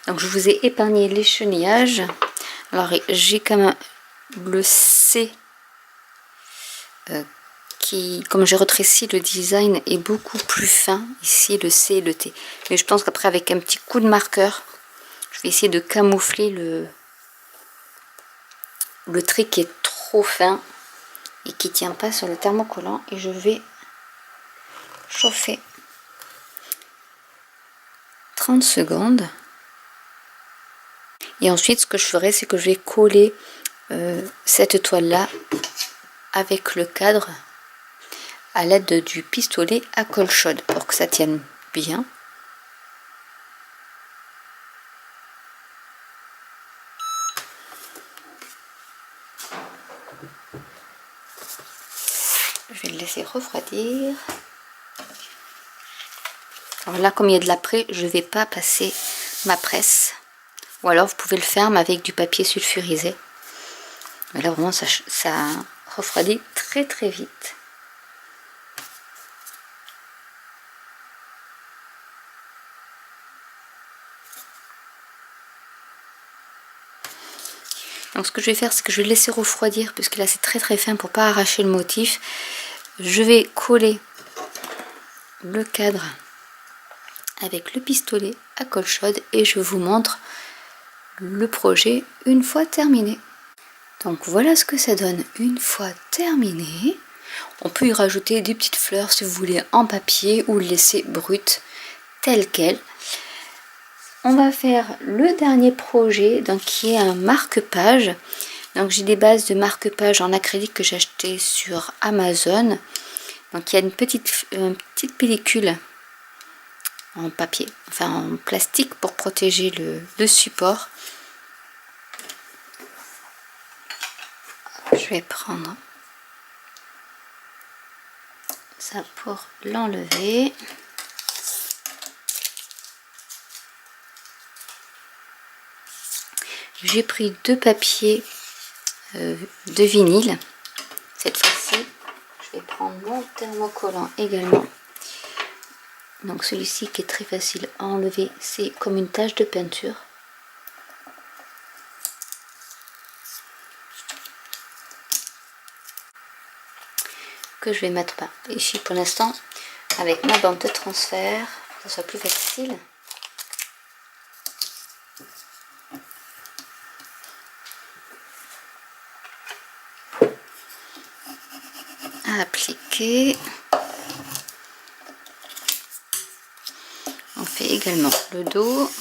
Donc je vous ai épargné les chenellages. Alors j'ai quand même le C qui, comme j'ai retréci, le design est beaucoup plus fin. Ici le C et le T. Mais je pense qu'après avec un petit coup de marqueur, je vais essayer de camoufler le trait qui est trop fin et qui tient pas sur le thermocollant. Et je vais chauffer 30 secondes. Et ensuite, ce que je ferai, c'est que je vais coller cette toile-là avec le cadre à l'aide du pistolet à colle chaude pour que ça tienne bien. Je vais le laisser refroidir. Alors là, comme il y a de l'après, je ne vais pas passer ma presse. Ou alors, vous pouvez le faire mais avec du papier sulfurisé. Mais là, vraiment, ça refroidit très très vite. Donc ce que je vais faire, c'est que je vais le laisser refroidir, puisque là c'est très très fin pour pas arracher le motif. Je vais coller le cadre avec le pistolet à colle chaude et je vous montre le projet une fois terminé. Donc voilà ce que ça donne une fois terminé. On peut y rajouter des petites fleurs si vous voulez en papier ou le laisser brut tel quel. On va faire le dernier projet, donc qui est un marque-page. Donc j'ai des bases de marque-page en acrylique que j'ai acheté sur Amazon. Donc il y a une petite pellicule en papier, enfin en plastique pour protéger le support. Je vais prendre ça pour l'enlever. J'ai pris 2 papiers de vinyle. Cette fois-ci, je vais prendre mon thermocollant également. Donc celui-ci qui est très facile à enlever, c'est comme une tache de peinture. Que je vais mettre ici pour l'instant avec ma bande de transfert, pour que ce soit plus facile. À appliquer. On fait également le dos.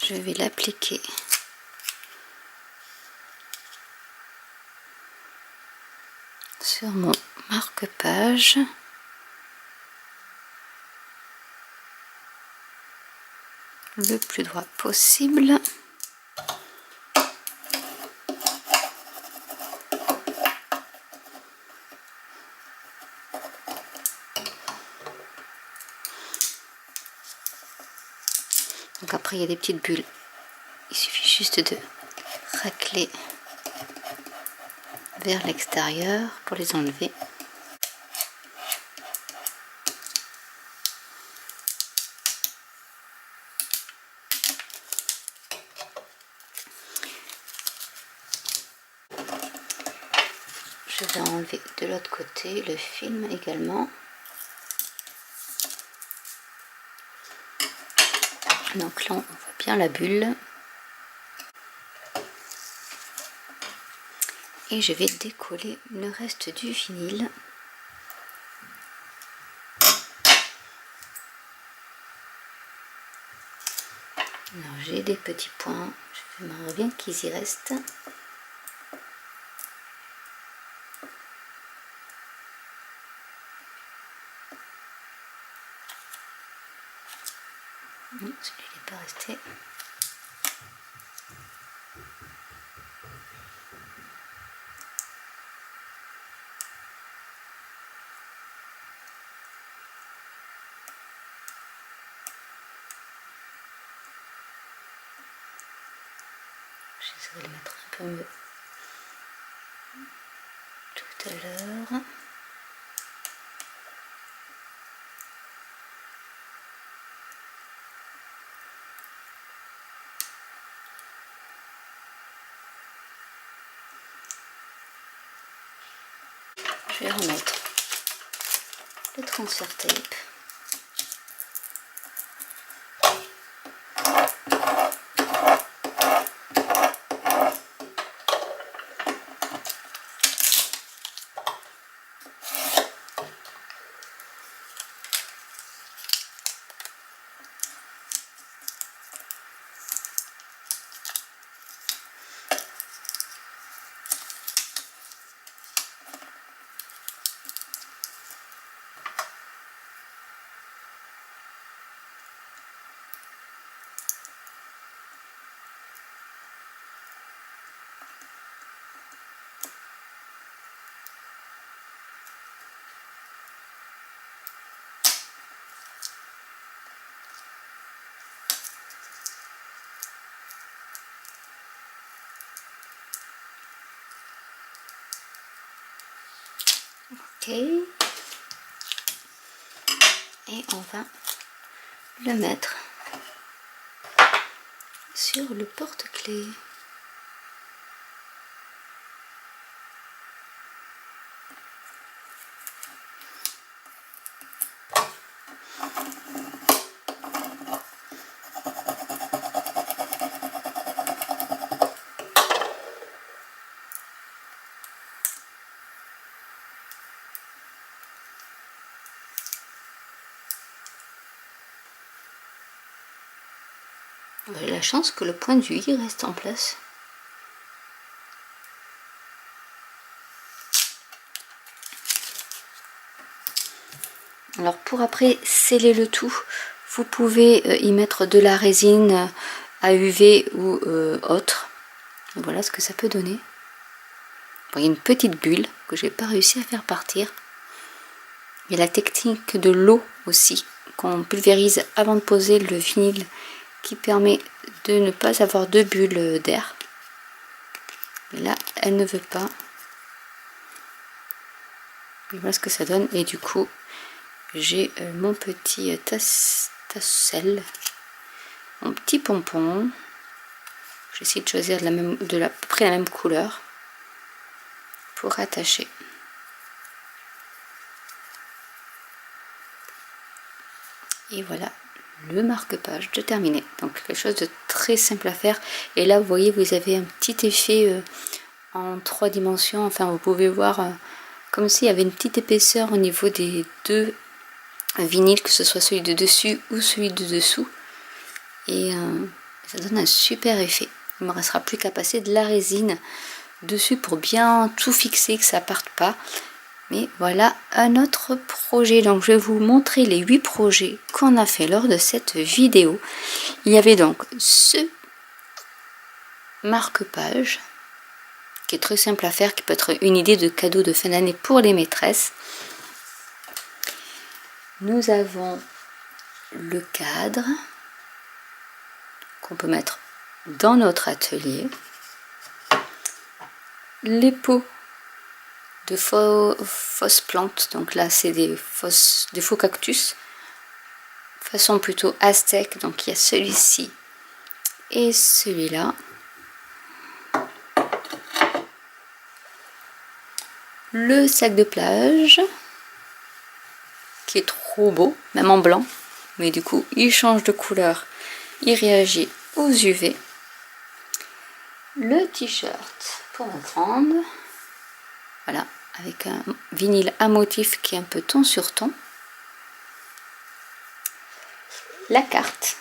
Je vais l'appliquer sur mon marque-page. Le plus droit possible. Donc après il y a des petites bulles, il suffit juste de racler vers l'extérieur pour les enlever. Je vais enlever de l'autre côté le film également. Donc là on voit bien la bulle. Et je vais décoller le reste du vinyle. Alors j'ai des petits points, j'aimerais bien qu'ils y restent. Non, celui-là n'est pas resté. J'essaierai de le mettre un peu mieux tout à l'heure. Je vais remettre le transfert tape. Ok. Et on va le mettre sur le porte-clés. J'ai la chance que le point du i reste en place. Alors pour après sceller le tout, vous pouvez y mettre de la résine à UV ou autre. Voilà ce que ça peut donner. Bon, il y a une petite bulle que j'ai pas réussi à faire partir. Il y a la technique de l'eau aussi, qu'on pulvérise avant de poser le vinyle, qui permet de ne pas avoir de bulles d'air. Mais là, elle ne veut pas. Et voilà ce que ça donne. Et du coup, j'ai mon petit tassel, mon petit pompon. J'essaie de choisir à peu près la même couleur pour attacher. Et voilà le marque-page de terminé. Donc quelque chose de très simple à faire. Et là vous voyez, vous avez un petit effet en 3 dimensions. Enfin vous pouvez voir comme s'il y avait une petite épaisseur au niveau des deux vinyles, que ce soit celui de dessus ou celui de dessous. Et ça donne un super effet. Il ne me restera plus qu'à passer de la résine dessus pour bien tout fixer, que ça parte pas. Mais voilà un autre projet. Donc je vais vous montrer les 8 projets qu'on a fait lors de cette vidéo. Il y avait donc ce marque-page qui est très simple à faire, qui peut être une idée de cadeau de fin d'année pour les maîtresses. Nous avons le cadre, qu'on peut mettre dans notre atelier. Les pots de fausses plantes, donc là c'est des faux cactus, façon plutôt aztèque, donc il y a celui-ci et celui-là. Le sac de plage, qui est trop beau, même en blanc, mais du coup il change de couleur, il réagit aux UV. Le t-shirt pour la grande, voilà, avec un vinyle à motif qui est un peu ton sur ton. La carte,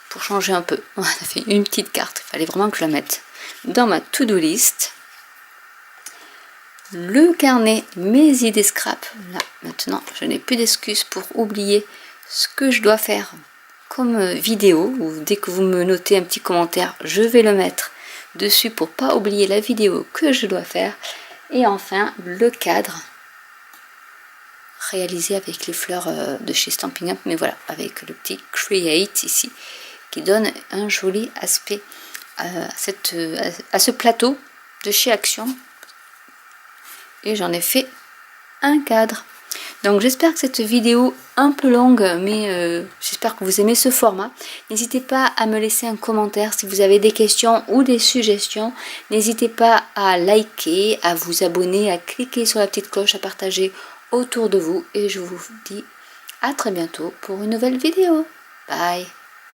pour changer un peu, on a fait une petite carte, il fallait vraiment que je la mette dans ma to-do list. Le carnet, mes idées scrap, là maintenant je n'ai plus d'excuses pour oublier ce que je dois faire comme vidéo, ou dès que vous me notez un petit commentaire, je vais le mettre dessus pour pas oublier la vidéo que je dois faire. Et enfin le cadre réalisé avec les fleurs de chez Stampin' Up, mais voilà, avec le petit Create ici qui donne un joli aspect à ce plateau de chez Action. Et j'en ai fait un cadre. Donc j'espère que cette vidéo un peu longue, mais j'espère que vous aimez ce format. N'hésitez pas à me laisser un commentaire si vous avez des questions ou des suggestions. N'hésitez pas à liker, à vous abonner, à cliquer sur la petite cloche, à partager autour de vous. Et je vous dis à très bientôt pour une nouvelle vidéo. Bye!